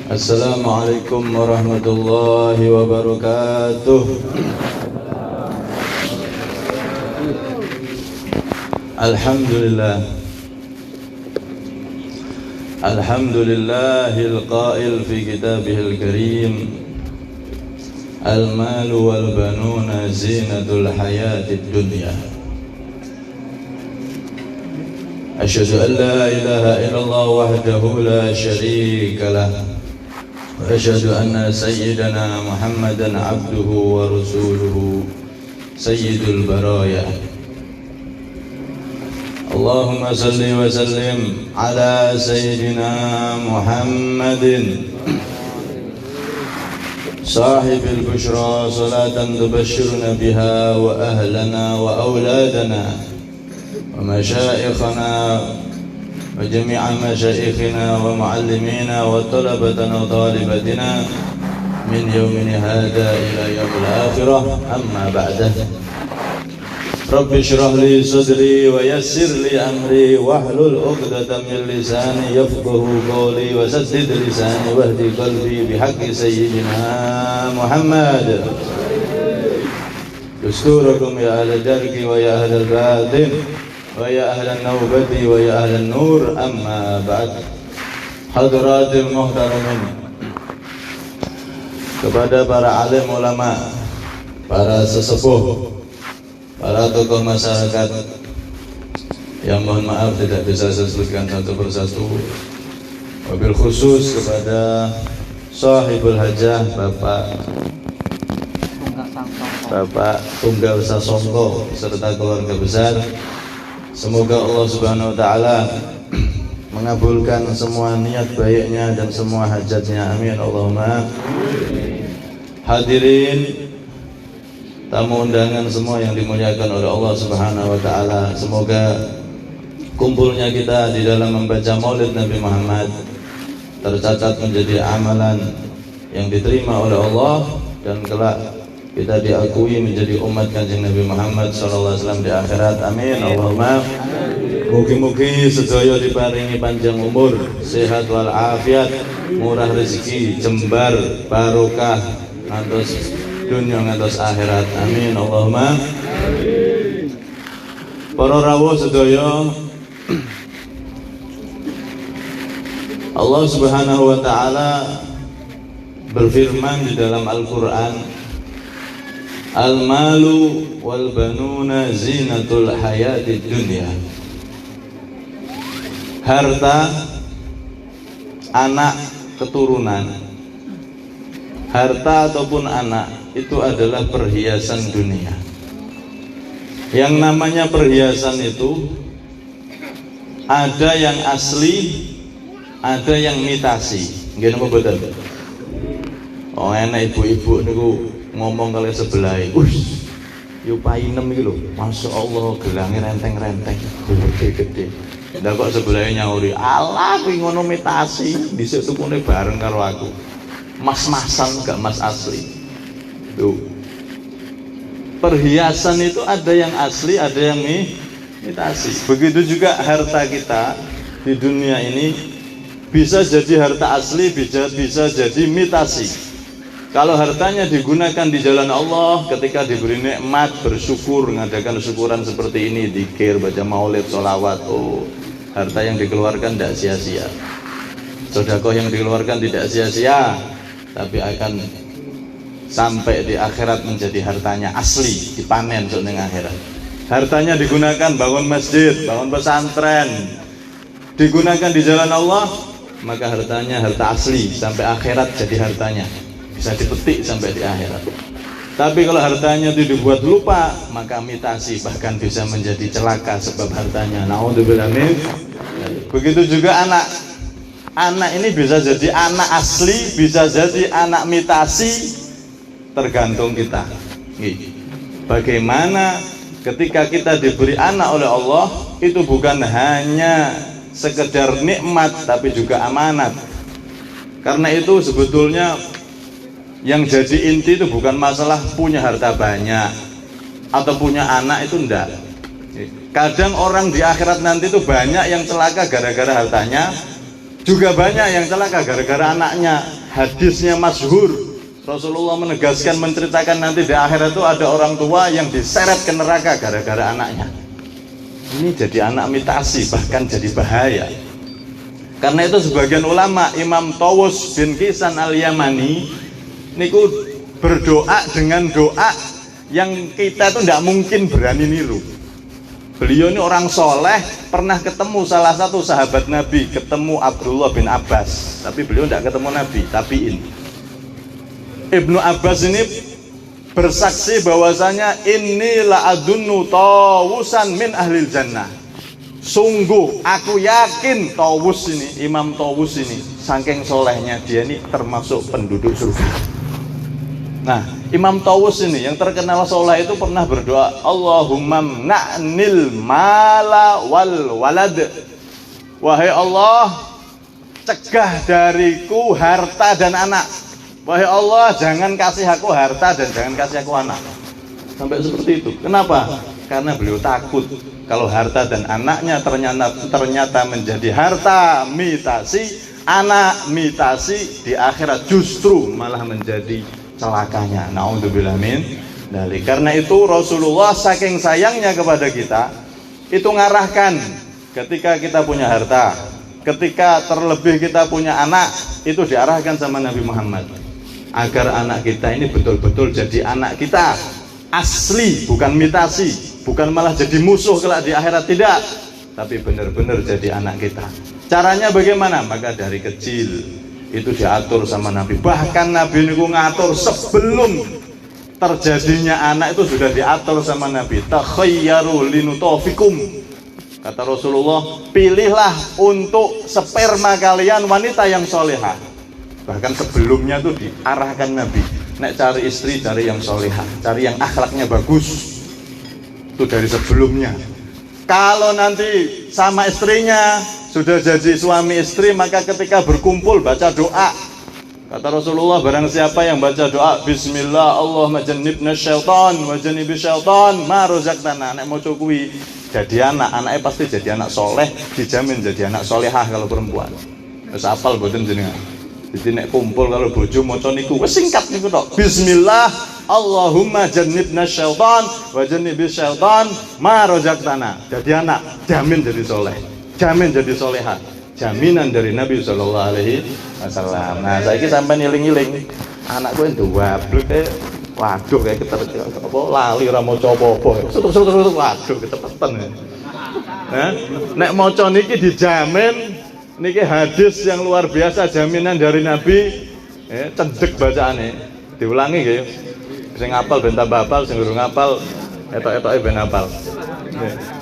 Assalamualaikum warahmatullahi wabarakatuh. Alhamdulillah. Alhamdulillahil qail fi kitabihil karim. Al-malu wal banuna zinatul hayatid dunya. Asyhadu an la ilaha illallah wahdahu la syarika lah. Wa asyhadu anna sayyidana Muhammadan abduhu wa rasuluhu sayyidul baraya. Allahumma salli wa sallim ala sayyidina Muhammadin sahibil bushra salatan tubashshiruna biha wa ahlana wa awladana ومشائخنا وجميع مشائخنا ومعلمينا وطلبتنا وطالبتنا من يومنا هذا إلى يوم الآخرة أما بعد رب اشرح لي صدري ويسر لي أمري واحلل عقدة من لساني يفقه قولي وسدد لساني واهد قلبي بحق سيدنا محمد دستوركم يا أهل الدرك ويا أهل الباطن wa ya ahlan nawbati wa ya ahlan nur amma ba'd. Hadratil muhtaramin, kepada para alim ulama, para sesepuh, para tokoh masyarakat yang mohon maaf tidak bisa saya sebutkan satu persatu, wabil khusus kepada sahibul hajah Bapak Tunggal Sasongko serta keluarga besar. Semoga Allah Subhanahu wa taala mengabulkan semua niat baiknya dan semua hajatnya. Amin Allahumma. Hadirin tamu undangan semua yang dimuliakan oleh Allah Subhanahu wa taala, semoga kumpulnya kita di dalam membaca Maulid Nabi Muhammad tercatat menjadi amalan yang diterima oleh Allah dan kelak kita diakui menjadi umat Kanjeng Nabi Muhammad SAW di akhirat. Amin Allahumma. Mugi-mugi sedaya diparingi panjang umur, sehat wal afiat, murah rezeki, jembar, barokah ngantos dunia ngantos akhirat. Amin Allahumma. Para rawuh sedaya, Allah Subhanahu wa taala berfirman di dalam Al-Qur'an, Al-malu wal banuna zinatul hayatid dunya. Harta, anak, keturunan, harta ataupun anak itu adalah perhiasan dunia. Yang namanya perhiasan itu ada yang asli, ada yang imitasi. Nggih napa mboten? Oh enak ibu-ibu niku ngomong kali sebelah, yo painem iki lho, masyaallah gelange renteng-renteng, gede-gede. Lah kok sebelahnya nyauri, alah kuwi ngono imitasi, dhisik tukune bareng karo aku. Mas-masan gak mas asli. Tuh. Perhiasan itu ada yang asli, ada yang imitasi. Begitu juga harta kita di dunia ini bisa jadi harta asli, bisa jadi imitasi. Kalau hartanya digunakan di jalan Allah, ketika diberi nikmat bersyukur, mengadakan syukuran seperti ini, dzikir, baca maulid, sholawat, oh, harta yang dikeluarkan tidak sia-sia. Sedekah yang dikeluarkan tidak sia-sia, tapi akan sampai di akhirat menjadi hartanya asli, dipanen soal akhirat. Hartanya digunakan bangun masjid, bangun pesantren, digunakan di jalan Allah, maka hartanya harta asli sampai akhirat jadi hartanya. Bisa dipetik sampai di akhirat. Tapi kalau hartanya itu dibuat lupa, maka imitasi, bahkan bisa menjadi celaka sebab hartanya. Naudzubillah min. Begitu juga anak. Anak ini bisa jadi anak asli, bisa jadi anak imitasi, tergantung kita. Bagaimana ketika kita diberi anak oleh Allah, itu bukan hanya sekedar nikmat tapi juga amanat. Karena itu sebetulnya yang jadi inti itu bukan masalah punya harta banyak atau punya anak, itu enggak. Kadang orang di akhirat nanti itu banyak yang celaka gara-gara hartanya Juga banyak yang celaka gara-gara anaknya. Hadisnya masyhur, Rasulullah menegaskan, menceritakan nanti di akhirat itu ada orang tua yang diseret ke neraka gara-gara anaknya. Ini jadi anak mitasi, bahkan jadi bahaya. Karena itu sebagian ulama, Imam Tawus bin Kisan al-Yamani niku berdoa dengan doa yang kita itu tidak mungkin berani niru. Beliau ini orang soleh, pernah ketemu salah satu sahabat Nabi, ketemu Abdullah bin Abbas, tapi beliau tidak ketemu Nabi, tabi'in. Ibnu Abbas ini bersaksi bahwasanya inni la adunnu Tawusan min ahlil jannah. Sungguh aku yakin Tawus ini, Imam Tawus ini, saking solehnya dia ini termasuk penduduk surga. Nah, Imam Tawus ini yang terkenal soleh itu pernah berdoa, Allahumma na'nil mala wal walad. Wahai Allah, cegah dariku harta dan anak. Wahai Allah, jangan kasih aku harta dan jangan kasih aku anak. Sampai seperti itu. Kenapa? Karena beliau takut kalau harta dan anaknya ternyata menjadi harta mitasi, anak mitasi, di akhirat justru malah menjadi celakanya. Naudzubillah min dzalik. Karena itu Rasulullah saking sayangnya kepada kita itu ngarahkan ketika kita punya harta, ketika terlebih kita punya anak, itu diarahkan sama Nabi Muhammad agar anak kita ini betul-betul jadi anak kita asli, bukan mitasi, bukan malah jadi musuh kelak di akhirat, tidak, tapi benar-benar jadi anak kita. Caranya bagaimana? Maka dari kecil itu diatur sama Nabi. Bahkan Nabi niku ngatur sebelum terjadinya anak itu sudah diatur sama Nabi. Takhayyaru linutofikum. Kata Rasulullah, pilihlah untuk sperma kalian wanita yang solehah. Bahkan sebelumnya itu diarahkan Nabi, nek cari istri cari yang solehah, cari yang akhlaknya bagus. Itu dari sebelumnya. Kalau nanti sama istrinya sudah jadi suami istri, maka ketika berkumpul baca doa. Kata Rasulullah, barang siapa yang baca doa Bismillah Allahumma jannibna syaitan wa jannibi syaitan ma razaqtana, nek maca kuwi jadi anak, anaknya pasti jadi anak soleh, dijamin jadi anak solehah kalau perempuan. Wis apal mboten jenengan. Jadi nek kumpul kalau bojo maca niku wis singkat niku tok. Bismillah Allahumma jannibna syaitan wa jannibi syaitan ma razaqtana. Jadi anak, jamin jadi soleh, jamin jadi solehah, jaminan dari Nabi Sallallahu Alaihi Wasallam. Nah, saiki sampai ngiling-ngiling, anakku itu wablek, waduh kayak apa lali ora maca apa-apa, sutuk-sutuk, waduh ketepetan. Nah, nek maca niki dijamin, niki hadis yang luar biasa, jaminan dari Nabi, cendek bacaane, diulangi nggih. Sing ngapal ben tambah hafal, sing durung ngapal etok-etoke ben hafal.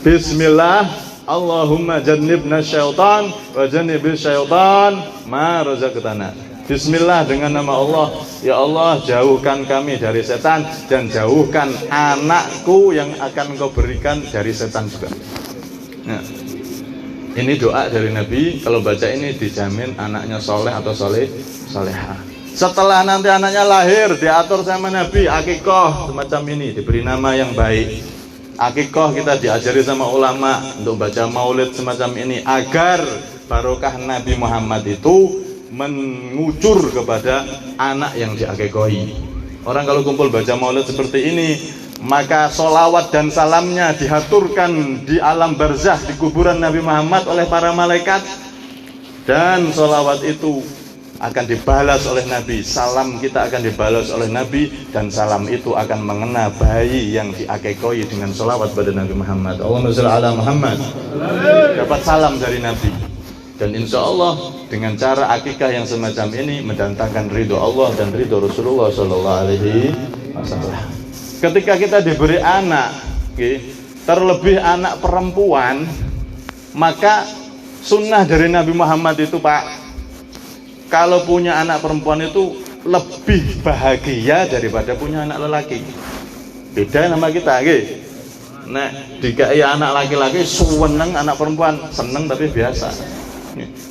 Bismillah Allahumma jannibna syaitan wa jannibi syaitan ma razaqtana. Bismillah, dengan nama Allah, ya Allah jauhkan kami dari setan dan jauhkan anakku yang akan Engkau berikan dari setan juga. Nah, ini doa dari Nabi, kalau baca ini dijamin anaknya soleh atau solehah. Setelah nanti anaknya lahir, diatur sama Nabi, akikoh semacam ini, diberi nama yang baik. Akikoh kita diajari sama ulama untuk baca maulid semacam ini agar barokah Nabi Muhammad itu mengucur kepada anak yang diakikohi. Orang kalau kumpul baca maulid seperti ini, maka solawat dan salamnya dihaturkan di alam barzah, di kuburan Nabi Muhammad oleh para malaikat, dan solawat itu akan dibalas oleh Nabi, salam kita akan dibalas oleh Nabi, dan salam itu akan mengena bayi yang diakekoi dengan sholawat pada Nabi Muhammad. Allahumma sholli ala Muhammad. Dapat salam dari Nabi, dan insya Allah dengan cara akikah yang semacam ini mendatangkan ridho Allah dan ridho Rasulullah Sallallahu Alaihi Wasallam. Ketika kita diberi anak, terlebih anak perempuan, maka sunnah dari Nabi Muhammad itu, Pak, kalau punya anak perempuan itu lebih bahagia daripada punya anak lelaki. Beda sama kita, nggih. Nek dikai anak laki-laki seneng, anak perempuan seneng tapi biasa.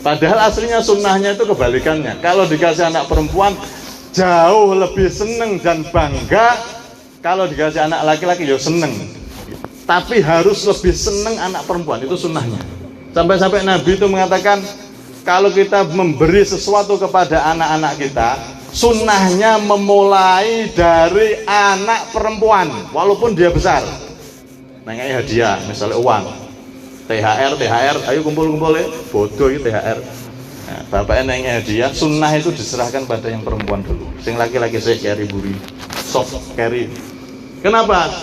Padahal aslinya sunnahnya itu kebalikannya. Kalau dikasih anak perempuan jauh lebih seneng dan bangga. Kalau dikasih anak laki-laki ya seneng, tapi harus lebih seneng anak perempuan, itu sunnahnya. Sampai-sampai Nabi itu mengatakan, kalau kita memberi sesuatu kepada anak-anak kita, sunnahnya memulai dari anak perempuan walaupun dia besar. Nengay hadiah, misalnya uang, THR, ayo kumpul-kumpul ya, bodoh itu THR. Nah, bapaknya nengay hadiah, sunnah itu diserahkan pada yang perempuan dulu. Sing laki-laki saya carry buri, soft carry. Kenapa?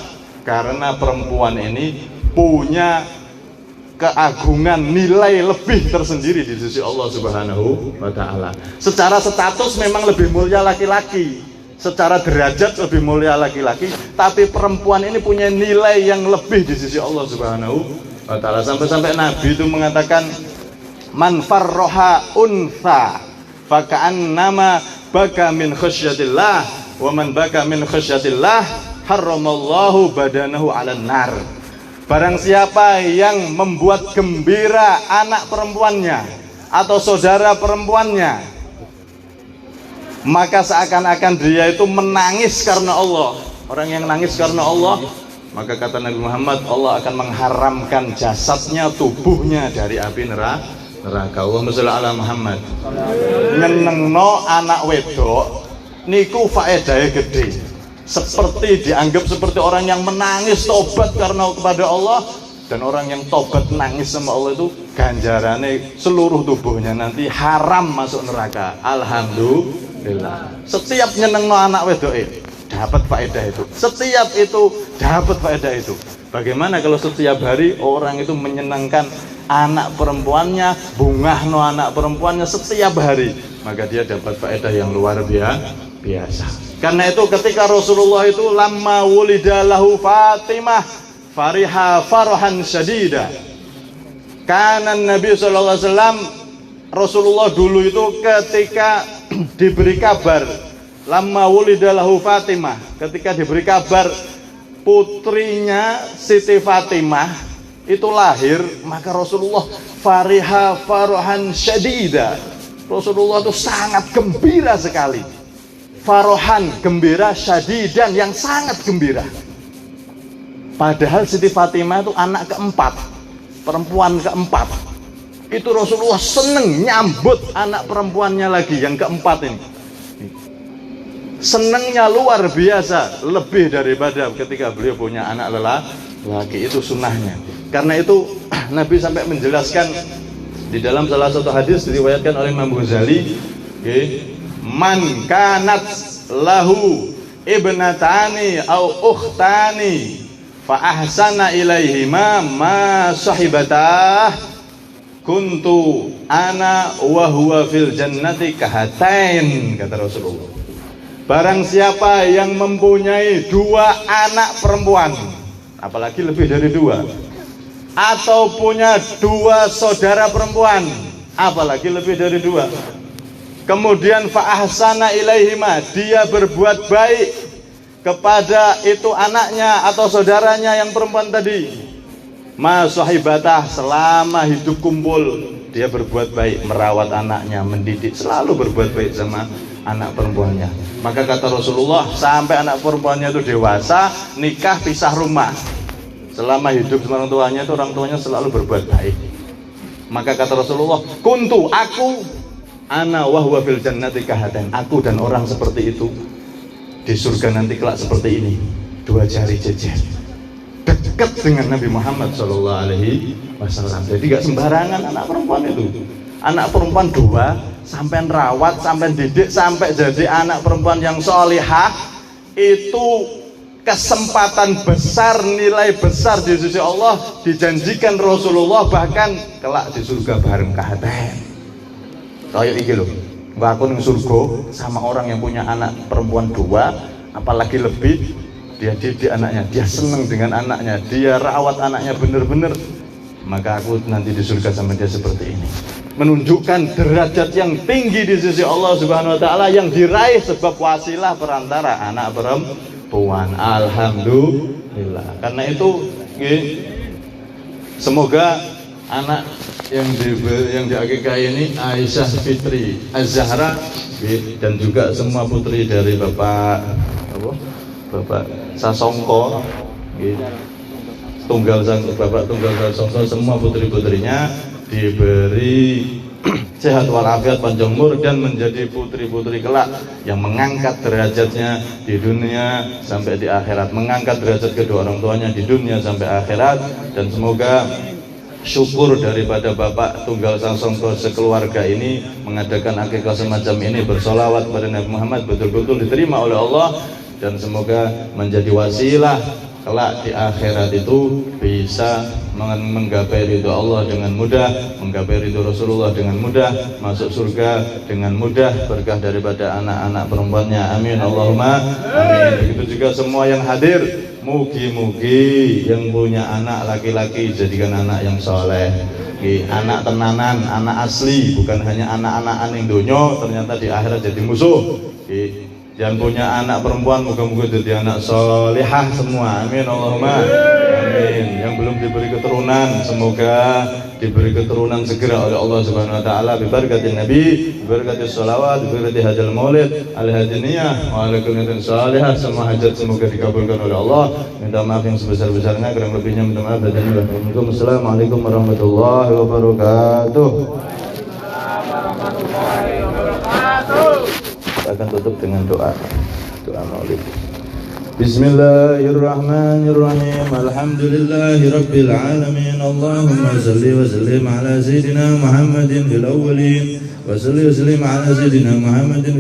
Karena perempuan ini punya keagungan, nilai lebih tersendiri di sisi Allah Subhanahu wa Ta'ala. Secara status memang lebih mulia laki-laki, secara derajat lebih mulia laki-laki, tapi perempuan ini punya nilai yang lebih di sisi Allah Subhanahu wa Ta'ala. Sampai-sampai Nabi itu mengatakan, man farroha untha faka'annama baka min khasyatillah wa man baka min khasyatillah harramallahu badanahu 'alan nar. Barang siapa yang membuat gembira anak perempuannya atau saudara perempuannya, maka seakan-akan dia itu menangis karena Allah. Orang yang nangis karena Allah, maka kata Nabi Muhammad, Allah akan mengharamkan jasadnya, tubuhnya dari api neraka. Allahumma sholli ala Muhammad. Nyenengno anak wedok niku faedahe gede. Seperti dianggap seperti orang yang menangis tobat karena kepada Allah, dan orang yang tobat nangis sama Allah itu ganjarannya seluruh tubuhnya nanti haram masuk neraka. Alhamdulillah. Setiap nyenengno anak wedoke dapat faedah itu. Setiap itu dapat faedah itu. Bagaimana kalau setiap hari orang itu menyenangkan anak perempuannya, bungahno anak perempuannya setiap hari, maka dia dapat faedah yang luar biasa. Karena itu ketika Rasulullah itu lamma wulida lahu Fatimah fariha farahan syadida. Karena Nabi sallallahu alaihi wasallam, Rasulullah dulu itu ketika diberi kabar lamma wulida lahu Fatimah, ketika diberi kabar putrinya Siti Fatimah itu lahir, maka Rasulullah fariha farahan syadida. Rasulullah itu sangat gembira sekali. Farohan, gembira, syadidan, yang sangat gembira. Padahal Siti Fatimah itu anak keempat, perempuan keempat. Itu Rasulullah seneng nyambut anak perempuannya lagi yang keempat ini. Senengnya luar biasa, lebih daripada ketika beliau punya anak lelaki. Itu sunnahnya. Karena itu Nabi sampai menjelaskan di dalam salah satu hadis diriwayatkan oleh Imam Ghazali, man kanat lahu ibnatani au ukhtani fa ahsana ilaihima ma sahibatah kuntu ana wa huwa fil jannati kahatain, kata Rasulullah. Barang siapa yang mempunyai dua anak perempuan, apalagi lebih dari dua, atau punya dua saudara perempuan, apalagi lebih dari dua, kemudian fa'ahsana ilaihima, dia berbuat baik kepada itu anaknya atau saudaranya yang perempuan tadi, ma sahibatah, selama hidup kumpul dia berbuat baik, merawat anaknya, mendidik, selalu berbuat baik sama anak perempuannya. Maka kata Rasulullah, sampai anak perempuannya itu dewasa, nikah, pisah rumah, selama hidup sama orang tuanya selalu berbuat baik. Maka kata Rasulullah, kuntu, aku, ana wa huwa fil jannati kahatain, aku dan orang seperti itu di surga nanti kelak seperti ini, dua jari jejer, dekat dengan Nabi Muhammad sallallahu alaihi wasallam. Jadi gak sembarangan anak perempuan itu. Anak perempuan dua, sampai rawat, sampai didik, sampai jadi anak perempuan yang solihah, itu kesempatan besar, nilai besar di sisi Allah, dijanjikan Rasulullah bahkan kelak di surga bareng kahatain. Kayak iki lho, aku ning surga sama orang yang punya anak perempuan dua, apalagi lebih, dia didik anaknya, dia seneng dengan anaknya, dia rawat anaknya bener-bener, maka aku nanti di surga sama dia seperti ini. Menunjukkan derajat yang tinggi di sisi Allah Subhanahu wa Ta'ala yang diraih sebab wasilah perantara anak perempuan. Alhamdulillah. Karena itu semoga anak yang diakikah ini Aisyah Fitri Az-Zahra dan juga semua putri dari Bapak Sasongko, Bapak Tunggal Sasongko, semua putri-putrinya diberi sehat walafiat, panjang umur, dan menjadi putri-putri kelak yang mengangkat derajatnya di dunia sampai di akhirat, mengangkat derajat kedua orang tuanya di dunia sampai akhirat. Dan semoga syukur daripada Bapak Tunggal Sangsongko sekeluarga ini mengadakan akikah semacam ini, bersolawat kepada Nabi Muhammad, betul-betul diterima oleh Allah, dan semoga menjadi wasilah kelak di akhirat itu bisa menggapai ridho Allah dengan mudah, menggapai ridho Rasulullah dengan mudah, masuk surga dengan mudah berkah daripada anak-anak perempuannya. Amin Allahumma amin. Begitu juga semua yang hadir, mugi-mugi yang punya anak laki-laki jadikan anak yang soleh, anak tenanan, anak asli, bukan hanya anak-anak yang donyo ternyata di akhirat jadi musuh. Yang punya anak perempuan moga-moga jadi anak solehah semua. Amin Allahumma amin. Yang belum diberi keturunan semoga diberi keturunan segera oleh Allah Subhanahu wa taala bibarakatin Nabi, bibarakatis sholawat, bibarakati hajjal maulid al-hadiniyah wa ala kulli salihah. Semua hajat semoga dikabulkan oleh Allah. Minta maaf yang sebesar-besarnya, kurang lebihnya minta maaf. Assalamualaikum warahmatullahi wabarakatuh. Kita akan tutup dengan doa maulid. Bismillahirrahmanirrahim. Alhamdulillahi rabbil alamin. Allahumma salli wa sallim ala sayyidina Muhammadin fil awwalin wa salli wa sallim ala sayyidina Muhammadin